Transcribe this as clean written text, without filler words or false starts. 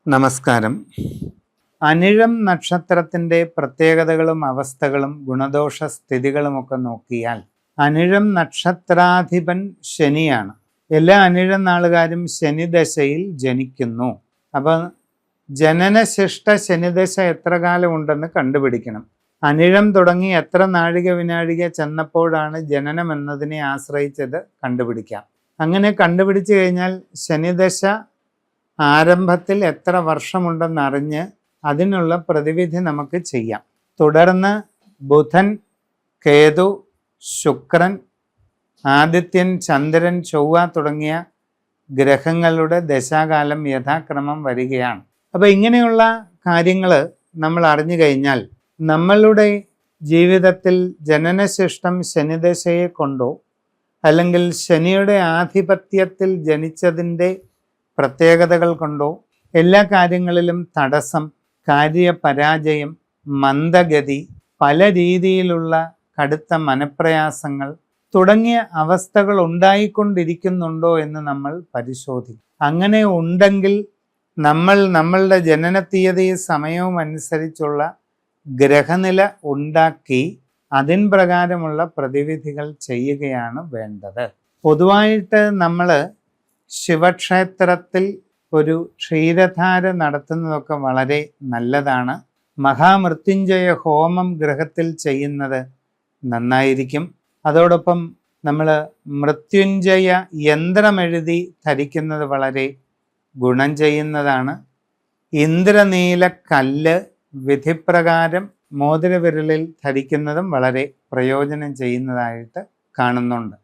നമസ്കാരം. അനിഴം നക്ഷത്രത്തിൻ്റെ പ്രത്യേകതകളും അവസ്ഥകളും ഗുണദോഷ സ്ഥിതികളുമൊക്കെ നോക്കിയാൽ അനിഴം നക്ഷത്രാധിപൻ ശനിയാണ്. എല്ലാ അനിഴം നാളുകാരും ശനിദശയിൽ ജനിക്കുന്നു. അപ്പം ജനനശിഷ്ട ശനിദശ എത്ര കാലം ഉണ്ടെന്ന് കണ്ടുപിടിക്കണം. അനിഴം തുടങ്ങി എത്ര നാഴിക വിനാഴിക ചെന്നപ്പോഴാണ് ജനനം എന്നതിനെ ആശ്രയിച്ചത് കണ്ടുപിടിക്കാം. അങ്ങനെ കണ്ടുപിടിച്ചു കഴിഞ്ഞാൽ ശനിദശ ആരംഭത്തിൽ എത്ര വർഷമുണ്ടെന്നറിഞ്ഞ് അതിനുള്ള പ്രതിവിധി നമുക്ക് ചെയ്യാം. തുടർന്ന് ബുധൻ, കേതു, ശുക്രൻ, ആദിത്യൻ, ചന്ദ്രൻ, ചൊവ്വ തുടങ്ങിയ ഗ്രഹങ്ങളുടെ ദശാകാലം യഥാക്രമം വരികയാണ്. അപ്പോൾ ഇങ്ങനെയുള്ള കാര്യങ്ങൾ നമ്മൾ അറിഞ്ഞു കഴിഞ്ഞാൽ നമ്മളുടെ ജീവിതത്തിൽ ജനനശിഷ്ടം ശനിദശയെ കൊണ്ടോ അല്ലെങ്കിൽ ശനിയുടെ ആധിപത്യത്തിൽ ജനിച്ചതിൻ്റെ പ്രത്യേകതകൾ കൊണ്ടോ എല്ലാ കാര്യങ്ങളിലും തടസ്സം, കാര്യപരാജയം, മന്ദഗതി, പല രീതിയിലുള്ള കടുത്ത മനപ്രയാസങ്ങൾ തുടങ്ങിയ അവസ്ഥകൾ ഉണ്ടായിക്കൊണ്ടിരിക്കുന്നുണ്ടോ എന്ന് നമ്മൾ പരിശോധിക്കും. അങ്ങനെ ഉണ്ടെങ്കിൽ നമ്മളുടെ ജനന തീയതി സമയവും അനുസരിച്ചുള്ള ഗ്രഹനില ഉണ്ടാക്കി അതിൻ പ്രകാരമുള്ള പ്രതിവിധികൾ ചെയ്യുകയാണ് വേണ്ടത്. പൊതുവായിട്ട് നമ്മൾ ശിവക്ഷേത്രത്തിൽ ഒരു ക്ഷീരധാര നടത്തുന്നതൊക്കെ വളരെ നല്ലതാണ്. മഹാമൃത്യുഞ്ജയ ഹോമം ഗൃഹത്തിൽ ചെയ്യുന്നത് നന്നായിരിക്കും. അതോടൊപ്പം നമ്മൾ മൃത്യുഞ്ജയ യന്ത്രമെഴുതി ധരിക്കുന്നത് വളരെ ഗുണം ചെയ്യുന്നതാണ്. ഇന്ദ്രനീല കല്ല് വിധിപ്രകാരം മോതിരവിരലിൽ ധരിക്കുന്നതും വളരെ പ്രയോജനം ചെയ്യുന്നതായിട്ട് കാണുന്നുണ്ട്.